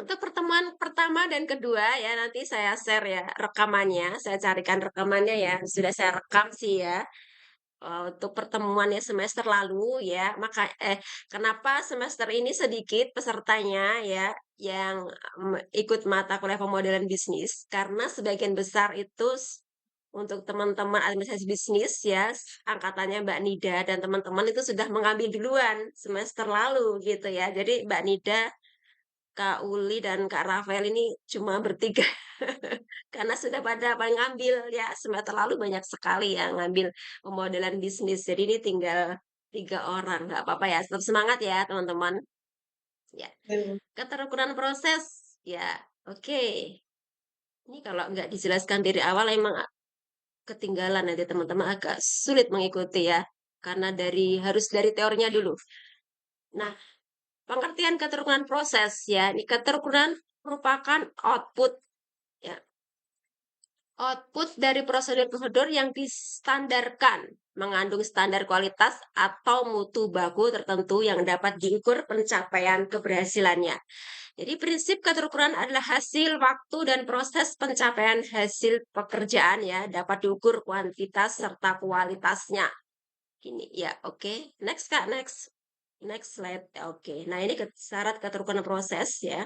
Untuk pertemuan pertama dan kedua ya, nanti saya share ya rekamannya, saya carikan rekamannya ya, sudah saya rekam sih ya. Untuk pertemuannya semester lalu ya, kenapa semester ini sedikit pesertanya ya, yang, ikut mata kuliah pemodelan bisnis, karena sebagian besar itu untuk teman-teman administrasi bisnis ya, angkatannya Mbak Nida dan teman-teman itu sudah mengambil duluan semester lalu gitu ya. Jadi Mbak Nida, Kak Uli, dan Kak Rafael ini cuma bertiga karena sudah pada ngambil ya, semester lalu banyak sekali yang ngambil pemodelan bisnis. Jadi ini tinggal 3 orang, nggak apa-apa ya, tetap semangat ya teman-teman. Ya, Betul. keterukuran proses, ya oke. Ini kalau nggak dijelaskan dari awal emang ketinggalan nanti teman-teman agak sulit mengikuti ya, karena harus dari teorinya dulu. Nah, pengertian keterukuran proses ya, ini keterukuran merupakan output ya. Output dari prosedur-prosedur yang distandarkan, mengandung standar kualitas atau mutu baku tertentu yang dapat diukur pencapaian keberhasilannya. Jadi prinsip keterukuran adalah hasil waktu dan proses pencapaian hasil pekerjaan ya, dapat diukur kuantitas serta kualitasnya. Gini ya, oke. Next Kak, next. Next slide. Oke. Nah, ini syarat keterukuran proses ya.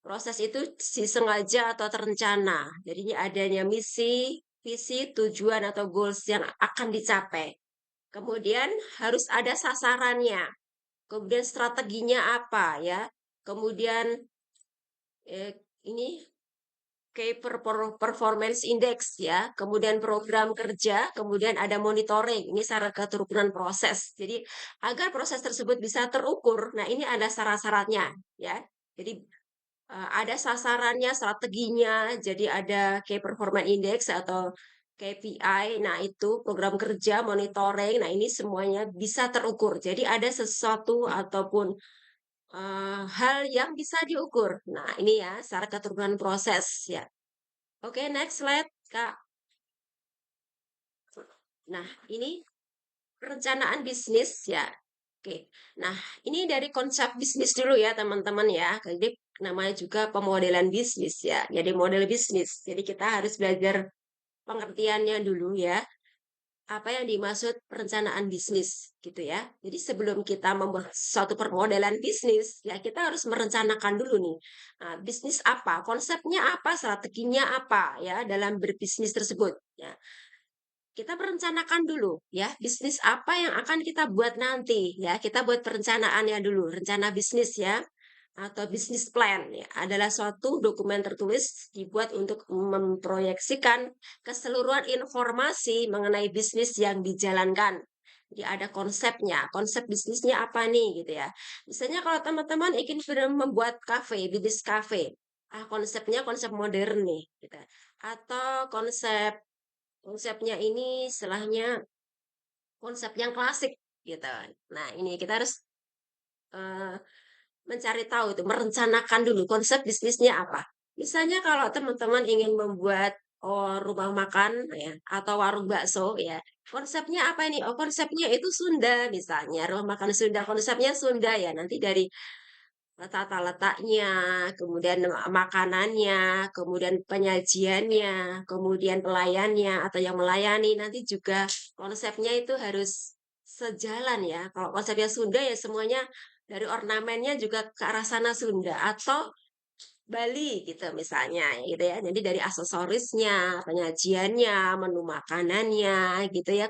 Proses itu disengaja atau terencana. Jadi adanya misi, visi, tujuan atau goals yang akan dicapai. Kemudian harus ada sasarannya. Kemudian strateginya apa ya. Kemudian ini performance index ya. Kemudian program kerja, kemudian ada monitoring. Ini syarat keterukuran proses. Jadi agar proses tersebut bisa terukur, nah ini ada syarat-syaratnya ya. Jadi ada sasarannya, strateginya, jadi ada Key Performance Index atau KPI. Nah, itu program kerja, monitoring. Nah, ini semuanya bisa terukur. Jadi ada sesuatu ataupun hal yang bisa diukur. Nah, ini ya syarat keterukuran proses ya. Oke, next slide, Kak. Nah, ini perencanaan bisnis ya. Oke. Nah, ini dari konsep bisnis dulu ya, teman-teman ya. Jadi namanya juga pemodelan bisnis ya. Jadi model bisnis. Jadi kita harus belajar pengertiannya dulu ya. Apa yang dimaksud perencanaan bisnis gitu ya. Jadi sebelum kita membuat suatu permodelan bisnis, ya kita harus merencanakan dulu nih. Nah, bisnis apa, konsepnya apa, strateginya apa ya dalam berbisnis tersebut. Ya, kita merencanakan dulu ya, bisnis apa yang akan kita buat nanti ya. Kita buat perencanaannya dulu, rencana bisnis ya atau bisnis plan ya, adalah suatu dokumen tertulis dibuat untuk memproyeksikan keseluruhan informasi mengenai bisnis yang dijalankan. Jadi ada konsepnya, konsep bisnisnya apa nih gitu ya. Misalnya kalau teman-teman ingin membuat kafe, bisnis kafe, konsepnya konsep modern nih gitu. Atau konsepnya ini istilahnya konsep yang klasik gitu. Nah, ini kita harus eee, mencari tahu itu, merencanakan dulu konsep bisnisnya apa. Misalnya kalau teman-teman ingin membuat, rumah makan ya atau warung bakso ya, konsepnya apa ini? Oh, konsepnya itu Sunda misalnya, rumah makan Sunda, konsepnya Sunda ya, nanti dari tata letaknya, kemudian makanannya, kemudian penyajiannya, kemudian pelayannya atau yang melayani, nanti juga konsepnya itu harus sejalan ya. Kalau konsepnya Sunda ya semuanya dari ornamennya juga ke arah sana Sunda atau Bali gitu misalnya gitu ya. Jadi dari aksesorisnya, penyajiannya, menu makanannya gitu ya,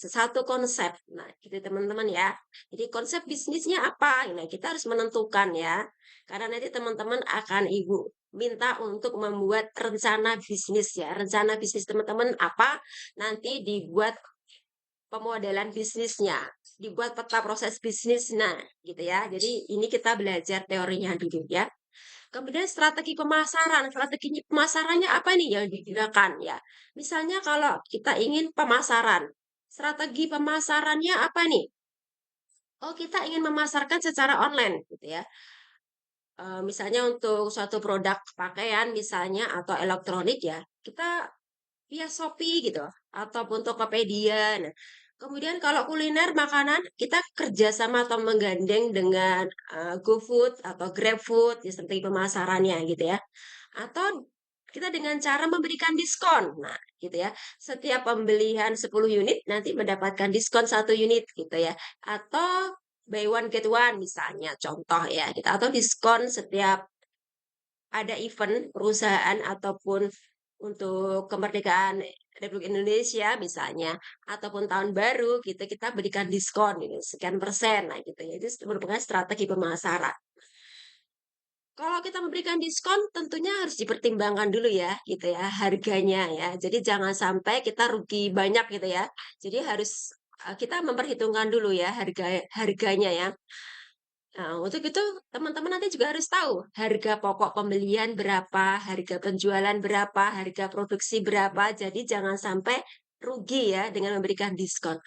satu konsep. Nah, gitu teman-teman ya. Jadi konsep bisnisnya apa? Nah, kita harus menentukan ya. Karena nanti teman-teman akan Ibu minta untuk membuat rencana bisnis ya. Rencana bisnis teman-teman apa? Nanti dibuat pemodelan bisnisnya, dibuat peta proses bisnis. Nah, gitu ya. Jadi ini kita belajar teorinya dulu ya. Kemudian strategi pemasarannya apa nih yang digunakan ya? Misalnya kalau kita ingin pemasaran, strategi pemasarannya apa nih? Oh, kita ingin memasarkan secara online gitu ya. Misalnya untuk suatu produk pakaian misalnya atau elektronik ya, kita via Shopee gitu ataupun Tokopedia. Nah, Kemudian kalau kuliner makanan, kita kerjasama atau menggandeng dengan, GoFood atau GrabFood, ya strategi pemasarannya gitu ya. Atau kita dengan cara memberikan diskon. Nah, gitu ya. Setiap pembelian 10 unit nanti mendapatkan diskon 1 unit gitu ya. Atau buy one get one misalnya, contoh ya gitu. Atau diskon setiap ada event perusahaan ataupun untuk kemerdekaan Republik Indonesia misalnya, ataupun tahun baru gitu, kita berikan diskon gitu, sekian persen, nah gitu ya. Itu merupakan strategi pemasaran. Kalau kita memberikan diskon tentunya harus dipertimbangkan dulu ya, gitu ya, harganya ya. Jadi jangan sampai kita rugi banyak gitu ya. Jadi harus, kita memperhitungkan dulu ya harganya ya. Nah, untuk itu teman-teman nanti juga harus tahu harga pokok pembelian berapa, harga penjualan berapa, harga produksi berapa. Jadi jangan sampai rugi ya dengan memberikan diskon.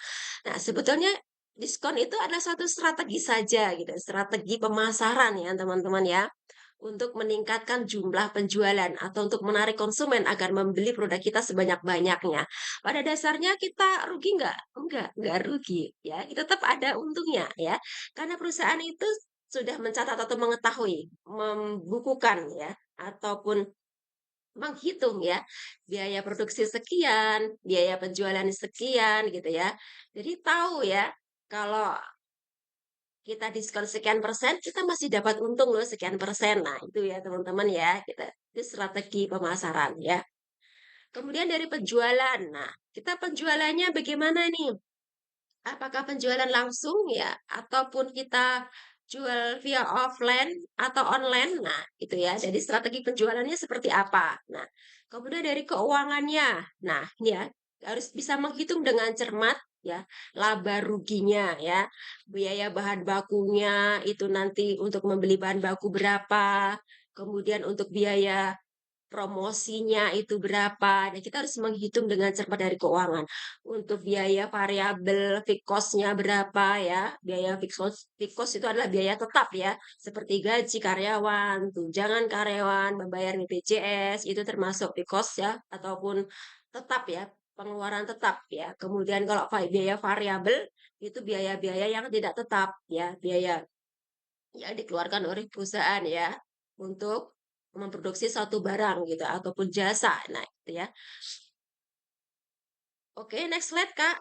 Nah, sebetulnya diskon itu adalah suatu strategi saja gitu, strategi pemasaran ya teman-teman ya. Untuk meningkatkan jumlah penjualan atau untuk menarik konsumen agar membeli produk kita sebanyak-banyaknya. Pada dasarnya kita rugi nggak? Enggak rugi ya. Tetap ada untungnya ya. Karena perusahaan itu sudah mencatat atau mengetahui, membukukan ya, ataupun menghitung ya, biaya produksi sekian, biaya penjualan sekian gitu ya. Jadi tahu ya, kalau kita diskon sekian persen, kita masih dapat untung loh sekian persen. Nah, itu ya teman-teman ya, kita itu strategi pemasaran ya. Kemudian dari penjualan. Nah, kita penjualannya bagaimana nih? Apakah penjualan langsung ya, ataupun kita jual via offline atau online? Nah, itu ya. Jadi strategi penjualannya seperti apa? Nah, kemudian dari keuangannya. Nah, ini ya, harus bisa menghitung dengan cermat ya, laba ruginya ya, biaya bahan bakunya itu nanti untuk membeli bahan baku berapa, kemudian untuk biaya promosinya itu berapa. Nah, kita harus menghitung dengan cermat dari keuangan. Untuk biaya variabel fixed cost-nya berapa ya. Biaya fixed cost itu adalah biaya tetap ya. Seperti gaji karyawan, tunjangan karyawan, membayar BPJS, itu termasuk fixed cost ya. Ataupun tetap ya, pengeluaran tetap ya. Kemudian kalau biaya variabel, itu biaya-biaya yang tidak tetap ya. Biaya yang dikeluarkan oleh perusahaan ya, untuk memproduksi suatu barang gitu ataupun jasa. Nah, itu ya. Oke, next slide, Kak.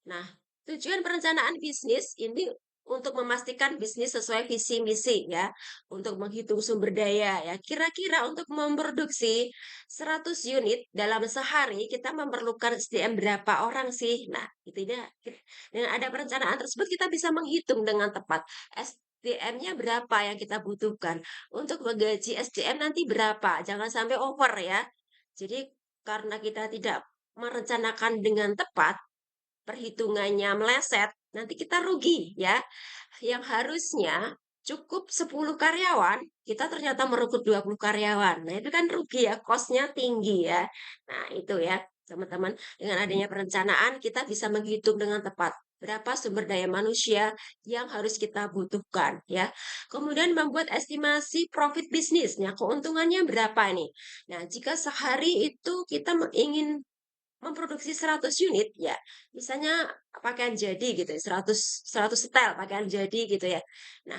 Nah, tujuan perencanaan bisnis ini untuk memastikan bisnis sesuai visi misi ya, untuk menghitung sumber daya ya. Kira-kira untuk memproduksi 100 unit dalam sehari kita memerlukan SDM berapa orang sih? Nah, itu dia. Dengan ada perencanaan tersebut kita bisa menghitung dengan tepat SDM-nya berapa yang kita butuhkan. Untuk menggaji SDM nanti berapa? Jangan sampai over ya. Jadi karena kita tidak merencanakan dengan tepat, perhitungannya meleset, nanti kita rugi ya. Yang harusnya cukup 10 karyawan, kita ternyata merekrut 20 karyawan. Nah, itu kan rugi ya, cost-nya tinggi ya. Nah, itu ya, teman-teman. Dengan adanya perencanaan, kita bisa menghitung dengan tepat berapa sumber daya manusia yang harus kita butuhkan ya. Kemudian membuat estimasi profit bisnisnya, keuntungannya berapa nih. Nah, jika sehari itu kita ingin memproduksi 100 unit ya, misalnya pakaian jadi gitu ya, 100 setel pakaian jadi gitu ya. Nah,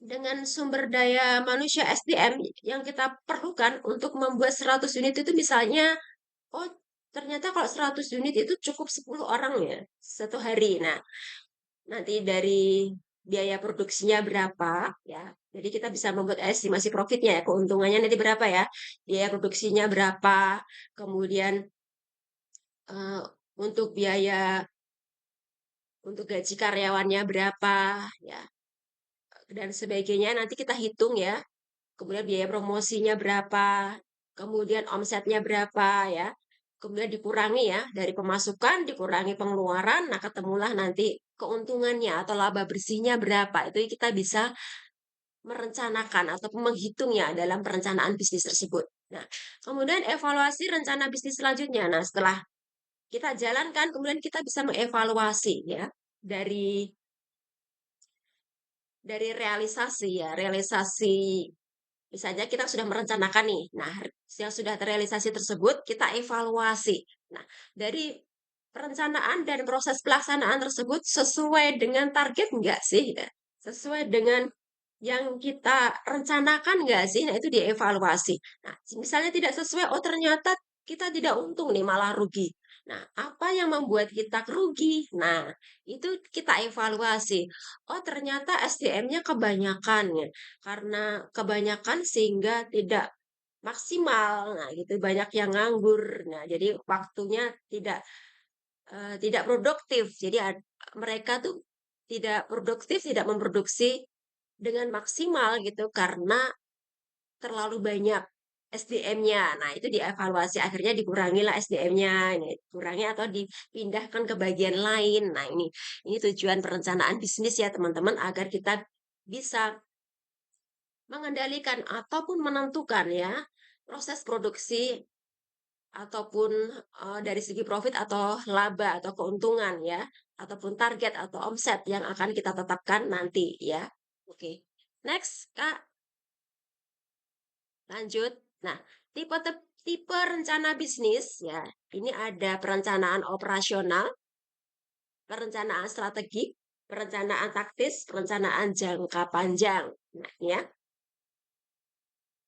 dengan sumber daya manusia SDM yang kita perlukan untuk membuat 100 unit itu misalnya, oh ternyata kalau 100 unit itu cukup 10 orang ya, 1 hari. Nah, nanti dari biaya produksinya berapa ya, jadi kita bisa membuat estimasi profitnya ya, keuntungannya nanti berapa ya, biaya produksinya berapa, kemudian Eee, untuk biaya untuk gaji karyawannya berapa, ya, dan sebagainya nanti kita hitung ya, kemudian biaya promosinya berapa, kemudian omsetnya berapa ya, kemudian dikurangi ya, dari pemasukan dikurangi pengeluaran, nah ketemulah nanti keuntungannya atau laba bersihnya berapa, itu kita bisa merencanakan ataupun menghitungnya dalam perencanaan bisnis tersebut. Nah, kemudian evaluasi rencana bisnis selanjutnya. Nah, setelah kita jalankan, kemudian kita bisa mengevaluasi ya, dari realisasi ya, realisasi Misalnya kita sudah merencanakan nih, nah yang sudah terrealisasi tersebut kita evaluasi. Nah, dari perencanaan dan proses pelaksanaan tersebut sesuai dengan target enggak sih? Ya? Sesuai dengan yang kita rencanakan nggak sih? Nah, itu dievaluasi. Nah, misalnya tidak sesuai, oh ternyata kita tidak untung nih, malah rugi. Nah, apa yang membuat kita rugi? Nah, itu kita evaluasi. Oh, ternyata SDM-nya kebanyakan ya. Karena kebanyakan sehingga tidak maksimal. Nah, gitu banyak yang nganggur. Nah, jadi waktunya tidak produktif. Jadi mereka tuh tidak produktif, tidak memproduksi dengan maksimal gitu karena terlalu banyak SDM-nya. Nah, itu dievaluasi, akhirnya dikurangilah SDM-nya, ini dikurangi atau dipindahkan ke bagian lain. Nah, ini tujuan perencanaan bisnis ya, teman-teman, agar kita bisa mengendalikan ataupun menentukan ya proses produksi ataupun dari segi profit atau laba atau keuntungan ya, ataupun target atau omset yang akan kita tetapkan nanti ya. Oke. Next, Kak. Lanjut. Nah, tipe rencana bisnis ya, ini ada perencanaan operasional, perencanaan strategik, perencanaan taktis, perencanaan jangka panjang. Nah, ya.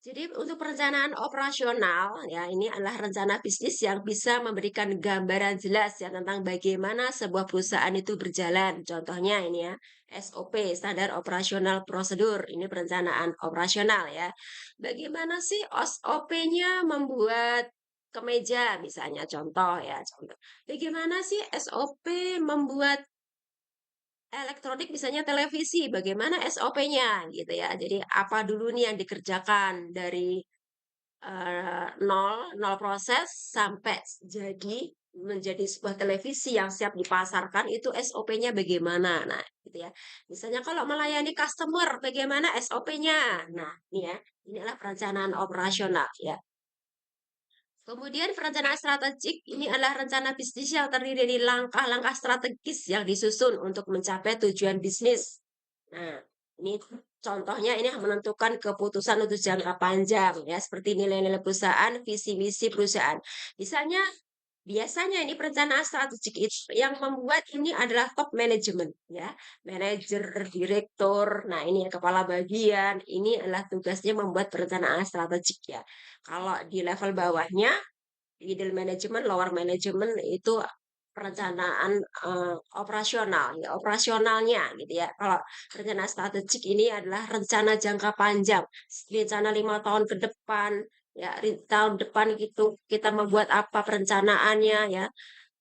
Jadi untuk perencanaan operasional ya ini adalah rencana bisnis yang bisa memberikan gambaran jelas ya tentang bagaimana sebuah perusahaan itu berjalan. Contohnya ini ya SOP, standar operasional prosedur. Ini perencanaan operasional ya. Bagaimana sih SOP-nya membuat kemeja misalnya contoh ya contoh. Bagaimana sih SOP membuat elektronik misalnya televisi, bagaimana SOP-nya gitu ya. Jadi apa dulu nih yang dikerjakan dari nol proses sampai jadi menjadi sebuah televisi yang siap dipasarkan itu SOP-nya bagaimana. Nah, gitu ya. Misalnya kalau melayani customer bagaimana SOP-nya. Nah, ini ya, inilah perencanaan operasional ya. Kemudian perencanaan strategik ini adalah rencana bisnis yang terdiri dari langkah-langkah strategis yang disusun untuk mencapai tujuan bisnis. Nah, ini contohnya ini menentukan keputusan untuk jangka panjang ya, seperti nilai-nilai perusahaan, visi misi perusahaan. Misalnya biasanya ini perencanaan strategik itu yang membuat ini adalah top manajemen ya, manajer, direktur. Nah, ini ya kepala bagian, ini adalah tugasnya membuat perencanaan strategik ya. Kalau di level bawahnya middle management, lower management itu perencanaan operasional, ya operasionalnya gitu ya. Kalau rencana strategik ini adalah rencana jangka panjang, rencana 5 tahun ke depan, ya tahun depan gitu kita membuat apa perencanaannya ya,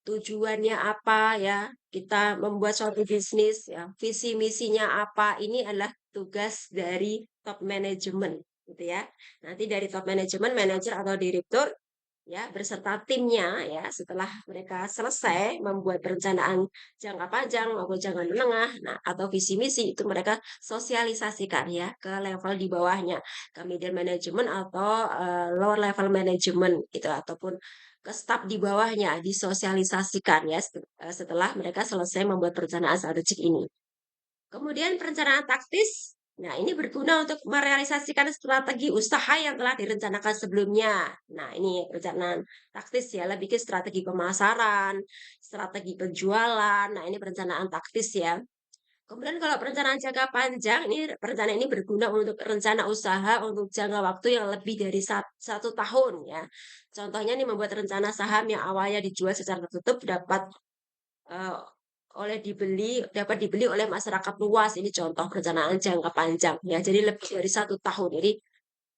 tujuannya apa ya, kita membuat suatu bisnis ya, visi misinya apa, ini adalah tugas dari top management gitu ya. Nanti dari top management, manajer atau direktur ya berserta timnya ya setelah mereka selesai membuat perencanaan jangka panjang maupun jangka menengah nah atau visi misi itu mereka sosialisasikan ya ke level di bawahnya ke middle management atau lower level management gitu ataupun ke staf di bawahnya disosialisasikan ya setelah mereka selesai membuat perencanaan strategik ini. Kemudian perencanaan taktis. Nah, ini berguna untuk merealisasikan strategi usaha yang telah direncanakan sebelumnya. Nah, ini perencanaan taktis ya, lebih ke strategi pemasaran, strategi penjualan. Nah, ini perencanaan taktis ya. Kemudian kalau perencanaan jangka panjang, ini perencanaan ini berguna untuk rencana usaha untuk jangka waktu yang lebih dari 1 tahun ya. Contohnya nih membuat rencana saham yang awalnya dijual secara tertutup Eee, dapat dibeli oleh masyarakat luas, ini contoh perencanaan jangka panjang ya, jadi lebih dari 1 tahun. Jadi,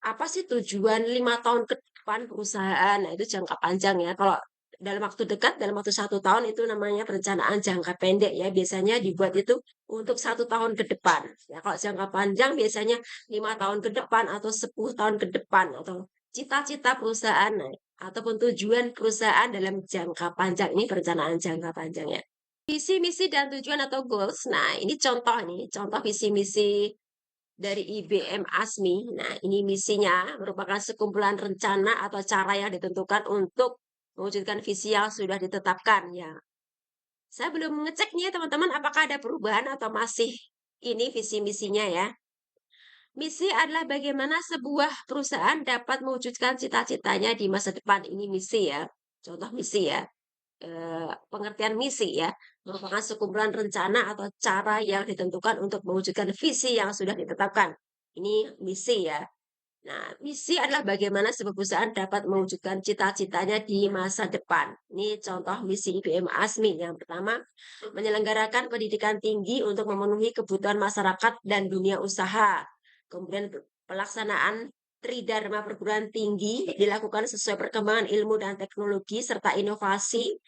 apa sih tujuan 5 tahun ke depan perusahaan? Nah, itu jangka panjang ya. Kalau dalam waktu dekat, dalam waktu 1 tahun itu namanya perencanaan jangka pendek ya, biasanya dibuat itu untuk 1 tahun ke depan. Ya, kalau jangka panjang biasanya 5 tahun ke depan atau 10 tahun ke depan, atau cita-cita perusahaan, nah, ataupun tujuan perusahaan dalam jangka panjang, ini perencanaan jangka panjang ya. Visi, misi, dan tujuan atau goals. Nah, ini contoh nih, contoh visi misi dari IBM ASMI. Nah, ini misinya merupakan sekumpulan rencana atau cara yang ditentukan untuk mewujudkan visi yang sudah ditetapkan. Ya, saya belum mengecek nih ya teman-teman, apakah ada perubahan atau masih ini visi misinya ya. Misi adalah bagaimana sebuah perusahaan dapat mewujudkan cita-citanya di masa depan. Ini misi ya, contoh misi ya. Pengertian misi ya, merupakan sekumpulan rencana atau cara yang ditentukan untuk mewujudkan visi yang sudah ditetapkan. Ini misi ya. Nah, misi adalah bagaimana sebuah perusahaan dapat mewujudkan cita-citanya di masa depan. Ini contoh misi IBM ASMI. Yang pertama, menyelenggarakan pendidikan tinggi untuk memenuhi kebutuhan masyarakat dan dunia usaha. Kemudian pelaksanaan Tridharma perguruan tinggi dilakukan sesuai perkembangan ilmu dan teknologi serta inovasi.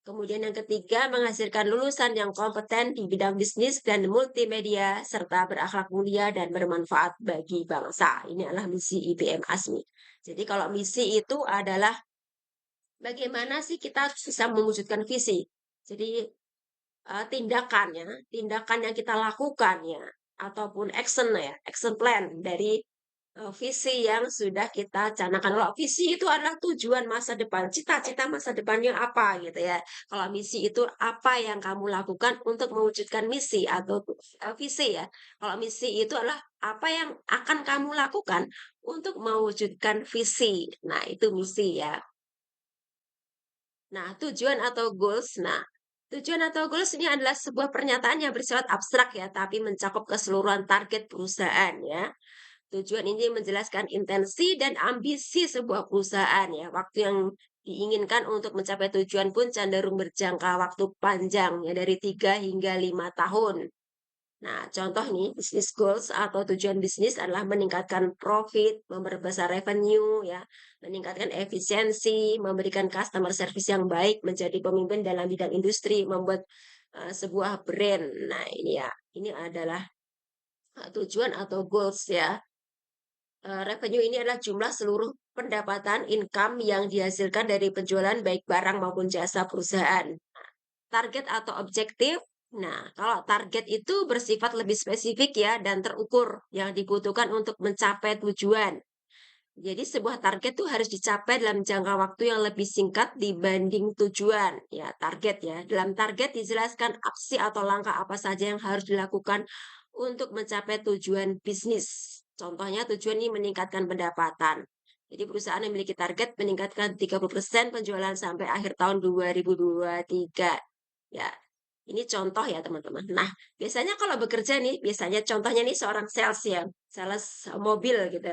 Kemudian yang ketiga, menghasilkan lulusan yang kompeten di bidang bisnis dan multimedia, serta berakhlak mulia dan bermanfaat bagi bangsa. Ini adalah misi IBM ASMI. Jadi kalau misi itu adalah bagaimana sih kita bisa mewujudkan visi. Jadi tindakan yang kita lakukan ya, ataupun action plan dari visi yang sudah kita canangkan. Kalau visi itu adalah tujuan masa depan, cita-cita masa depannya apa gitu ya. Kalau misi itu apa yang kamu lakukan untuk mewujudkan misi atau visi ya. Kalau misi itu adalah apa yang akan kamu lakukan untuk mewujudkan visi. Nah, itu misi ya. Nah, tujuan atau goals. Nah, tujuan atau goals ini adalah sebuah pernyataan yang bersifat abstrak ya, tapi mencakup keseluruhan target perusahaan ya. Tujuan ini menjelaskan intensi dan ambisi sebuah perusahaan ya. Waktu yang diinginkan untuk mencapai tujuan pun cenderung berjangka waktu panjang ya dari 3 hingga 5 tahun. Nah, contoh nih, bisnis goals atau tujuan bisnis adalah meningkatkan profit, memperbesar revenue, ya, meningkatkan efisiensi, memberikan customer service yang baik, menjadi pemimpin dalam bidang industri, membuat sebuah brand. Nah, ini ya, ini adalah tujuan atau goals ya. Revenue ini adalah jumlah seluruh pendapatan income yang dihasilkan dari penjualan baik barang maupun jasa perusahaan. Target atau objektif. Nah, kalau target itu bersifat lebih spesifik ya dan terukur yang dibutuhkan untuk mencapai tujuan. Jadi sebuah target tuh harus dicapai dalam jangka waktu yang lebih singkat dibanding tujuan. Ya, target ya. Dalam target dijelaskan aksi atau langkah apa saja yang harus dilakukan untuk mencapai tujuan bisnis. Contohnya tujuan ini meningkatkan pendapatan. Jadi perusahaan memiliki target meningkatkan 30% penjualan sampai akhir tahun 2023. Ya, ini contoh ya teman-teman. Nah, biasanya kalau bekerja nih, biasanya contohnya nih seorang sales ya, sales mobil gitu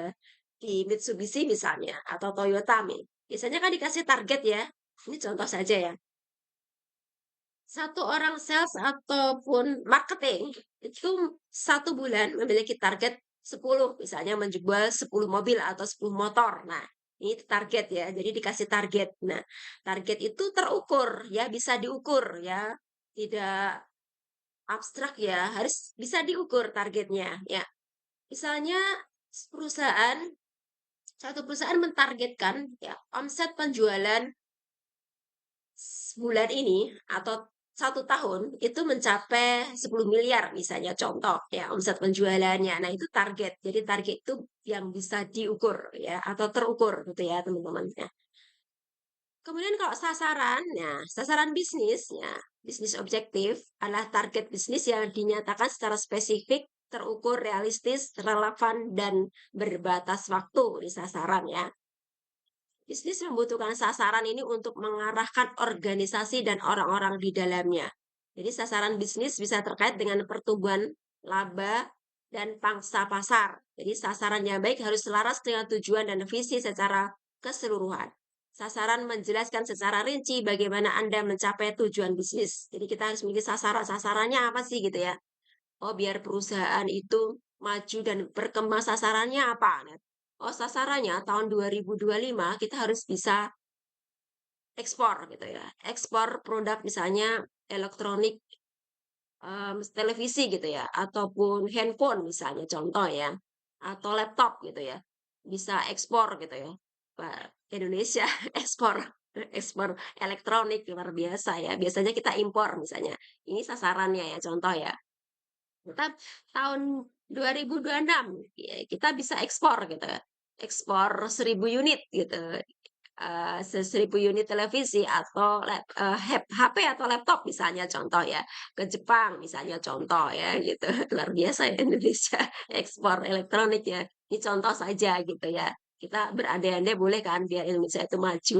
di Mitsubishi misalnya atau Toyota biasanya kan dikasih target ya. Ini contoh saja ya. Satu orang sales ataupun marketing itu 1 bulan memiliki target 10, misalnya menjual 10 mobil atau 10 motor. Nah, ini target ya. Jadi dikasih target. Nah, target itu terukur ya, bisa diukur ya. Tidak abstrak ya, harus bisa diukur targetnya ya. Misalnya perusahaan satu perusahaan mentargetkan ya omset penjualan bulan ini atau 1 tahun itu mencapai 10 miliar misalnya contoh ya omset penjualannya. Nah itu target. Jadi target itu yang bisa diukur ya atau terukur gitu ya teman-teman. Ya. Kemudian kalau sasaran, nah sasaran bisnis ya bisnis objektif adalah target bisnis yang dinyatakan secara spesifik, terukur, realistis, relevan, dan berbatas waktu di sasaran ya. Bisnis membutuhkan sasaran ini untuk mengarahkan organisasi dan orang-orang di dalamnya. Jadi sasaran bisnis bisa terkait dengan pertumbuhan laba dan pangsa pasar. Jadi sasaran yang baik harus selaras dengan tujuan dan visi secara keseluruhan. Sasaran menjelaskan secara rinci bagaimana Anda mencapai tujuan bisnis. Jadi kita harus memiliki sasaran. Sasarannya apa sih gitu ya? Oh, biar perusahaan itu maju dan berkembang sasarannya apa? Oh, sasarannya tahun 2025 kita harus bisa ekspor gitu ya. Ekspor produk misalnya elektronik, televisi gitu ya, ataupun handphone misalnya contoh ya, atau laptop gitu ya. Bisa ekspor gitu ya. Wah, Indonesia ekspor ekspor elektronik luar biasa ya. Biasanya kita impor misalnya. Ini sasarannya ya contoh ya. Kita tahun 2026 ya, kita bisa ekspor gitu. Ekspor 1.000 unit gitu. 1000 unit televisi atau HP atau laptop misalnya contoh ya, ke Jepang misalnya contoh ya gitu. Luar biasa ya Indonesia ekspor elektronik ya. Ini contoh saja gitu ya. Kita berandai-andai boleh kan biar Indonesia itu maju.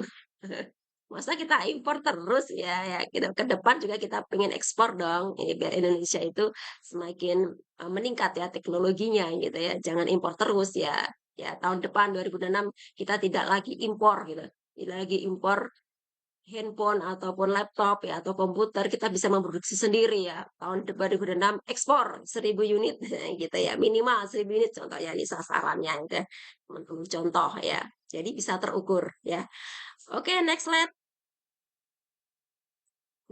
Masa kita impor terus ya ya gitu, ke depan juga kita pengen ekspor dong, biar Indonesia itu semakin, meningkat ya teknologinya gitu ya, jangan impor terus ya. Ya tahun depan 2026 kita tidak lagi impor gitu, tidak lagi impor handphone ataupun laptop ya atau komputer, kita bisa memproduksi sendiri ya. Tahun 2026 ekspor 1000 unit gitu ya, minimal 1000 unit contohnya ini sasarannya gitu ya, teman-teman contoh ya. Jadi bisa terukur ya. Oke next slide.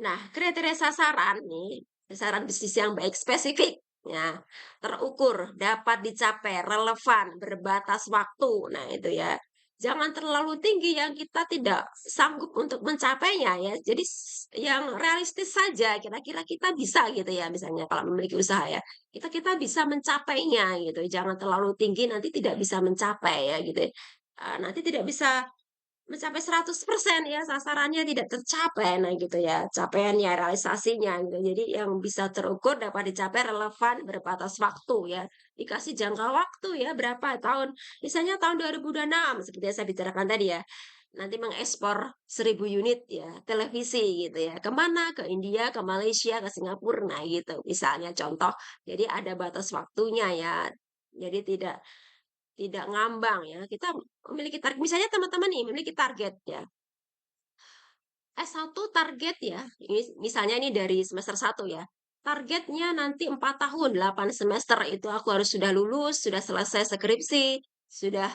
Nah, kriteria sasaran nih, sasaran bisnis yang baik spesifik, ya, terukur, dapat dicapai, relevan, berbatas waktu. Nah, itu ya. Jangan terlalu tinggi yang kita tidak sanggup untuk mencapainya ya. Jadi yang realistis saja, kira-kira kita bisa gitu ya, misalnya kalau memiliki usaha ya. Kita bisa mencapainya gitu. Jangan terlalu tinggi nanti tidak bisa mencapai ya gitu ya. Nanti tidak bisa mencapai 100% ya, sasarannya tidak tercapai, nah gitu ya, capaiannya, realisasinya gitu. Jadi yang bisa terukur dapat dicapai relevan berbatas waktu ya, dikasih jangka waktu ya, berapa tahun, misalnya tahun 2026 seperti yang saya bicarakan tadi ya, nanti mengekspor 1000 unit ya, televisi gitu ya, ke mana? Ke India, ke Malaysia, ke Singapura, nah gitu, misalnya contoh. Jadi ada batas waktunya ya, jadi tidak ngambang ya, kita memiliki target misalnya teman-teman nih memiliki target ya, S1 target ya, ini misalnya ini dari semester 1 ya, targetnya nanti 4 tahun, 8 semester itu aku harus sudah lulus, sudah selesai skripsi, sudah,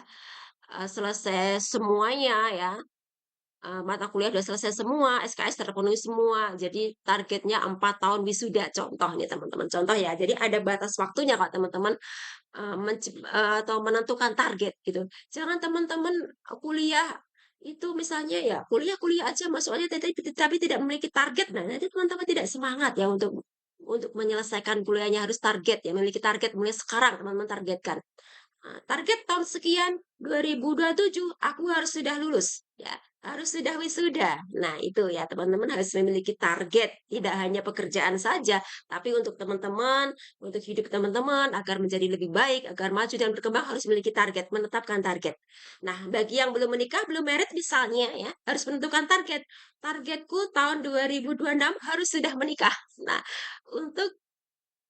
selesai semuanya ya, mata kuliah sudah selesai semua, SKS terpenuhi semua, jadi targetnya 4 tahun wisuda, contoh nih teman-teman, contoh ya. Jadi ada batas waktunya Kak teman-teman. Atau menentukan target gitu. Jangan teman-teman, kuliah itu misalnya ya kuliah-kuliah aja masuk tapi tidak memiliki target, nah nanti teman-teman tidak semangat ya untuk menyelesaikan kuliahnya harus target ya, memiliki target mulai sekarang teman-teman targetkan. Target tahun sekian 2027 aku harus sudah lulus, ya, harus sudah wisuda. Nah, itu ya teman-teman harus memiliki target, tidak hanya pekerjaan saja, tapi untuk teman-teman, untuk hidup teman-teman agar menjadi lebih baik, agar maju dan berkembang harus memiliki target, menetapkan target. Nah, bagi yang belum menikah, belum married misalnya ya, harus menentukan target. Targetku tahun 2026 harus sudah menikah. Nah,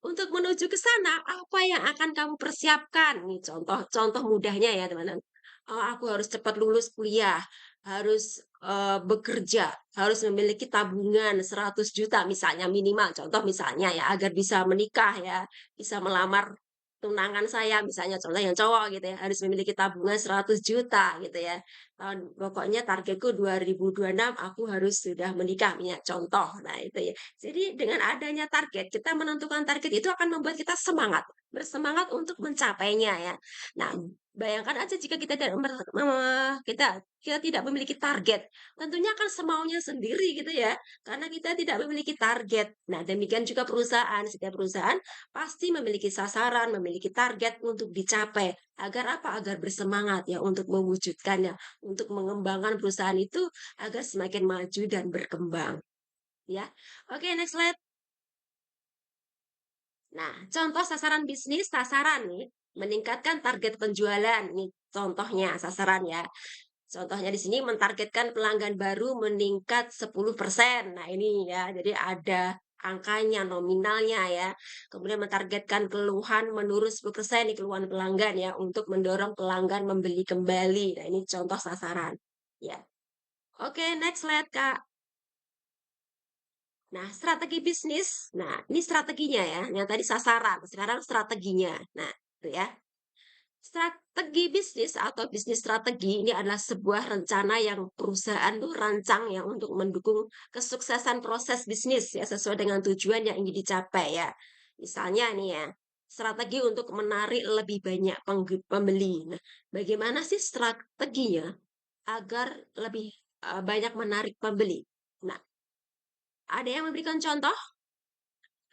untuk menuju ke sana, apa yang akan kamu persiapkan? Nih contoh mudahnya ya teman-teman. Aku harus cepat lulus kuliah, harus, bekerja, harus memiliki tabungan 100 juta misalnya minimal, contoh misalnya ya, agar bisa menikah ya, bisa melamar tunangan saya misalnya, contoh yang cowok gitu ya, harus memiliki tabungan 100 juta gitu ya. Pokoknya targetku 2026 aku harus sudah menikah, contoh. Nah itu ya. Jadi dengan adanya target, kita menentukan target itu akan membuat kita semangat, bersemangat untuk mencapainya ya. Nah, bayangkan aja jika kita tidak kita tidak memiliki target, tentunya akan semaunya sendiri gitu ya, karena kita tidak memiliki target. Nah, demikian juga perusahaan, setiap perusahaan pasti memiliki sasaran, memiliki target untuk dicapai. Agar apa? Agar bersemangat ya untuk mewujudkannya, untuk mengembangkan perusahaan itu agar semakin maju dan berkembang. Ya. Oke, next slide. Nah, contoh sasaran bisnis, sasaran nih, meningkatkan target penjualan. Nih, contohnya sasaran ya. Contohnya di sini mentargetkan pelanggan baru meningkat 10%. Nah, ini ya, jadi ada angkanya, nominalnya ya. Kemudian mentargetkan keluhan menurun 10% nih keluhan pelanggan ya untuk mendorong pelanggan membeli kembali. Nah, ini contoh sasaran. Ya. Oke, next slide, Kak. Nah, strategi bisnis. Nah, ini strateginya ya. Yang tadi sasaran, sekarang strateginya. Nah, itu ya. Strategi bisnis atau bisnis strategi ini adalah sebuah rencana yang perusahaan tuh rancang ya untuk mendukung kesuksesan proses bisnis ya sesuai dengan tujuan yang ingin dicapai ya. Misalnya nih ya, strategi untuk menarik lebih banyak pembeli. Nah, bagaimana sih strateginya agar lebih banyak menarik pembeli? Nah, ada yang memberikan contoh?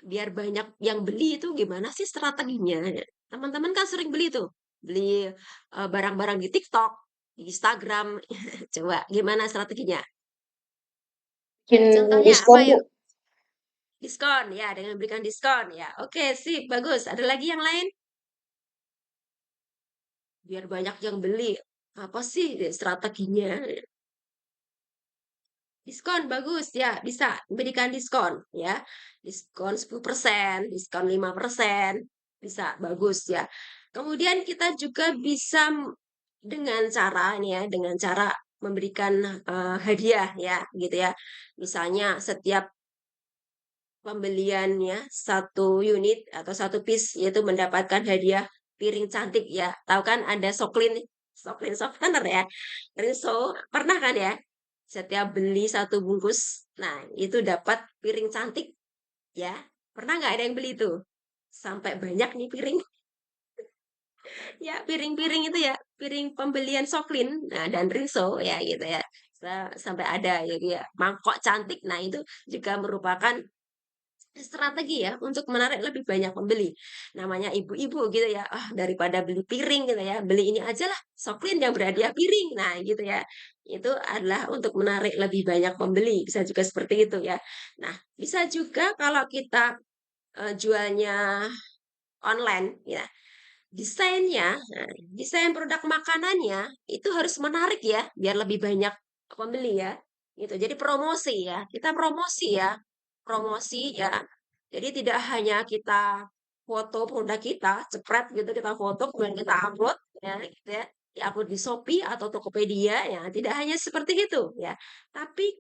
Biar banyak yang beli itu gimana sih strateginya? Teman-teman kan sering beli tuh, beli, barang-barang di TikTok. di Instagram. Coba gimana strateginya? Bikin Contohnya apa diskon, Bu. yuk? Diskon, ya, dengan memberikan diskon, ya. Oke, sip, bagus. Ada lagi yang lain? Biar banyak yang beli. Apa sih strateginya? Diskon, bagus, ya, bisa berikan diskon, ya. Diskon 10%, diskon 5%, bisa, bagus, ya. Kemudian kita juga bisa dengan cara ini ya, dengan cara memberikan hadiah, ya, gitu ya. Misalnya setiap pembeliannya satu unit atau satu piece yaitu mendapatkan hadiah piring cantik ya. Tahu kan ada Soklin, Soklin Softener ya. Rinso, pernah kan ya? Setiap beli satu bungkus, nah itu dapat piring cantik ya. Pernah nggak ada yang beli itu? Sampai banyak nih piring. Ya, piring-piring itu ya, piring pembelian Soklin nah, dan Rinso ya gitu ya. Sampai ada jadi ya mangkok cantik. Nah, itu juga merupakan strategi ya untuk menarik lebih banyak pembeli. Namanya ibu-ibu gitu ya, ah daripada beli piring gitu ya, beli ini aja lah, Soklin yang berhadiah piring. Nah gitu ya, itu adalah untuk menarik lebih banyak pembeli, bisa juga seperti itu ya. Nah bisa juga kalau kita jualnya online ya, desainnya, nah, desain produk makanannya itu harus menarik ya, biar lebih banyak pembeli ya. Gitu. Jadi promosi ya, kita promosi ya, promosi ya. Jadi tidak hanya kita foto produk kita, cepret gitu kita foto kemudian kita upload ya, gitu ya. Di-upload di Shopee atau Tokopedia ya, tidak hanya seperti itu ya. Tapi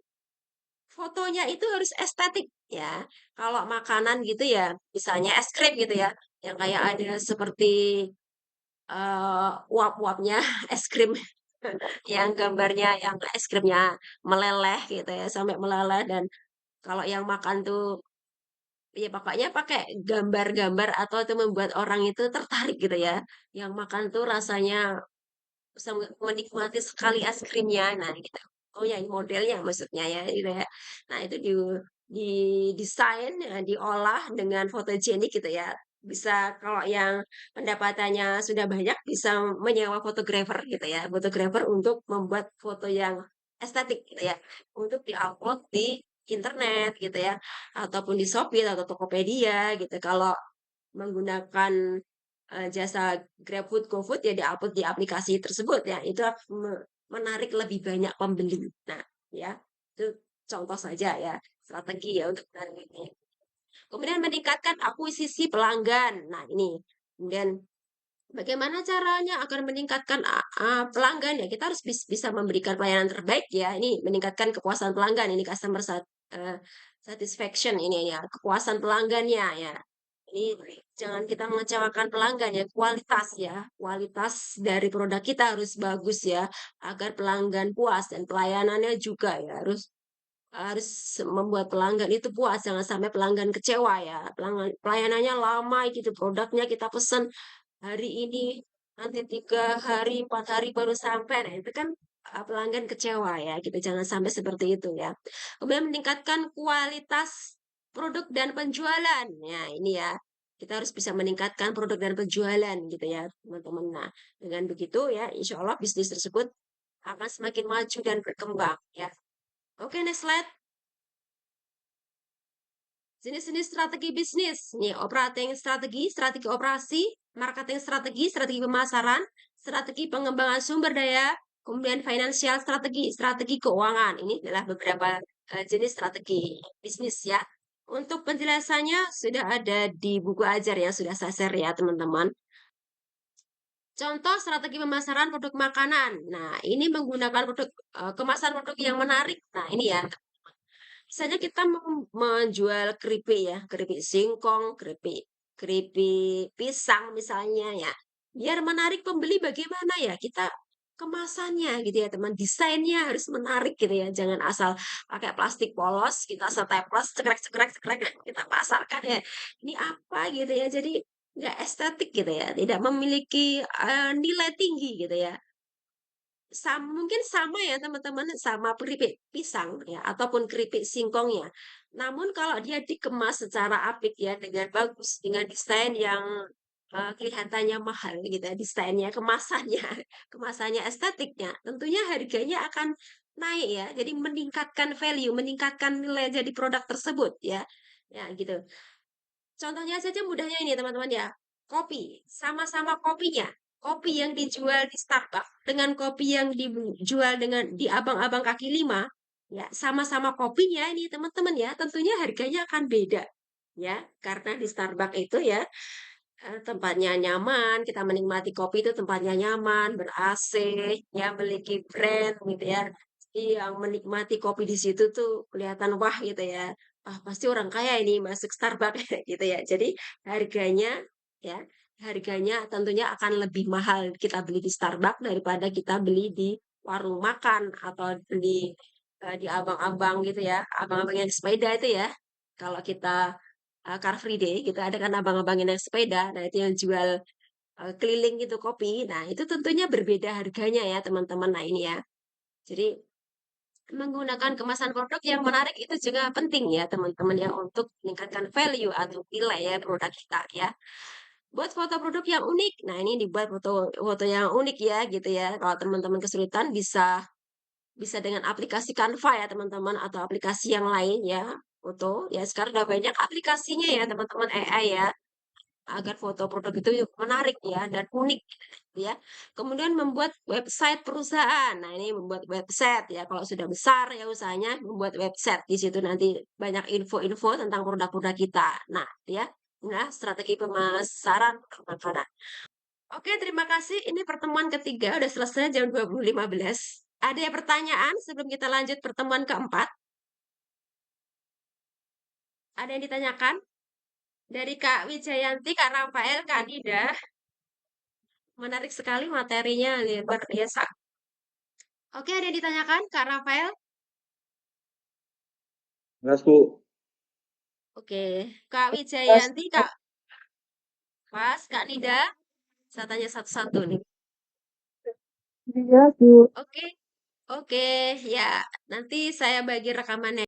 fotonya itu harus estetik ya. Kalau makanan gitu ya, misalnya es krim gitu ya, yang kayak ada seperti uap-uapnya es krim yang gambarnya yang es krimnya meleleh gitu ya, sampai meleleh dan kalau yang makan tuh ya pokoknya pakai gambar-gambar atau itu membuat orang itu tertarik gitu ya. Yang makan tuh rasanya menikmati sekali es krimnya. Nah, gitu. Oh ya, modelnya maksudnya ya, gitu ya. Nah, itu didesain, ya, diolah dengan fotogenik gitu ya. Bisa kalau yang pendapatannya sudah banyak bisa menyewa fotografer gitu ya. Fotografer untuk membuat foto yang estetik gitu ya. Untuk diupload di internet gitu ya. Ataupun di Shopee atau Tokopedia gitu. Kalau menggunakan jasa GrabFood, GoFood ya di-upload di aplikasi tersebut ya, itu menarik lebih banyak pembeli. Nah, ya, itu contoh saja ya, strategi ya untuk menarik ini. Kemudian meningkatkan akuisisi pelanggan. Nah, ini. Kemudian bagaimana caranya agar meningkatkan pelanggan ya? Kita harus bisa memberikan pelayanan terbaik ya. Ini meningkatkan kepuasan pelanggan. Ini satisfaction ini ya, kepuasan pelanggannya ya. Ini jangan kita mengecewakan pelanggan ya, kualitas ya. Kualitas dari produk kita harus bagus ya, agar pelanggan puas dan pelayanannya juga ya harus harus membuat pelanggan itu puas, jangan sampai pelanggan kecewa ya. Pelayanannya lama gitu, produknya kita pesen hari ini, nanti 3 hari, 4 hari baru sampai. Nah, itu kan pelanggan kecewa ya, gitu. Jangan sampai seperti itu ya. Kemudian meningkatkan kualitas produk dan penjualan. Ya, ini ya. Kita harus bisa meningkatkan produk dan penjualan gitu ya, teman-teman. Nah, dengan begitu ya, insya Allah bisnis tersebut akan semakin maju dan berkembang ya. Oke, next slide. Jenis-jenis strategi bisnis. Nih, operating strategi, strategi operasi, marketing strategi, strategi pemasaran, strategi pengembangan sumber daya, kemudian financial strategi, strategi keuangan. Ini adalah beberapa jenis strategi bisnis ya. Untuk penjelasannya sudah ada di buku ajar yang sudah saya share ya, teman-teman. Contoh strategi pemasaran produk makanan. Nah, ini menggunakan kemasan produk yang menarik. Nah, ini ya, misalnya kita menjual keripik ya, keripik singkong, keripik keripik pisang misalnya ya. Biar menarik pembeli bagaimana ya? Kita kemasannya gitu ya, teman. Desainnya harus menarik gitu ya. Jangan asal pakai plastik polos, kita staples, cekrek, cekrek, cekrek, kita pasarkan ya. Ini apa gitu ya. Jadi nggak estetik gitu ya. Tidak memiliki nilai tinggi gitu ya. Mungkin sama ya teman-teman, sama keripik pisang ya, ataupun keripik singkongnya. Namun kalau dia dikemas secara apik ya, dengan bagus, dengan desain yang kelihatannya mahal gitu ya, desainnya, kemasannya, kemasannya, estetiknya, tentunya harganya akan naik ya. Jadi meningkatkan value, meningkatkan nilai jadi produk tersebut ya. Ya gitu. Contohnya saja mudahnya ini teman-teman ya. Kopi, sama-sama kopinya. Kopi yang dijual di Starbucks dengan kopi yang dijual dengan di abang-abang kaki lima, ya sama-sama kopinya ini teman-teman ya, tentunya harganya akan beda. Ya, karena di Starbucks itu ya tempatnya nyaman, kita menikmati kopi itu tempatnya nyaman, ber-AC, ya memiliki brand gitu ya. Jadi yang menikmati kopi di situ tuh kelihatan wah gitu ya. Ah, pasti orang kaya ini masuk Starbucks gitu ya. Jadi harganya ya, harganya tentunya akan lebih mahal kita beli di Starbucks daripada kita beli di warung makan atau di abang-abang gitu ya, abang-abang yang sepeda itu ya. Kalau kita Car Free Day gitu, ada kan abang-abang yang naik sepeda, nah itu yang jual, keliling gitu kopi, nah itu tentunya berbeda harganya ya teman-teman. Nah ini ya, jadi menggunakan kemasan produk yang menarik itu juga penting ya teman-teman ya untuk meningkatkan value atau nilai ya produk kita ya. Buat foto produk yang unik, nah ini dibuat foto foto yang unik ya gitu ya. Kalau teman-teman kesulitan bisa bisa dengan aplikasi Canva ya teman-teman atau aplikasi yang lain ya, foto. Ya sekarang udah banyak aplikasinya ya teman-teman AI ya. Agar foto produk itu menarik ya dan unik gitu ya. Kemudian membuat website perusahaan. Nah, ini membuat website ya. Kalau sudah besar ya usahanya membuat website. Di situ nanti banyak info-info tentang produk-produk kita. Nah, ya. Nah, strategi pemasaran makanan. Oke, terima kasih. Ini pertemuan ketiga udah selesai jam 20.15. Ada pertanyaan sebelum kita lanjut pertemuan keempat? Ada yang ditanyakan? Dari Kak Wijayanti, Kak Rafael, Kak Dida. Menarik sekali materinya, luar biasa. Oke, ada yang ditanyakan, Kak Rafael? Mas, Bu. Oke, Kak Mas, Wijayanti, Kak Pas, Kak Nida. Saya tanya satu-satu nih. jelas Bu. Oke, oke, ya. Nanti saya bagi rekamannya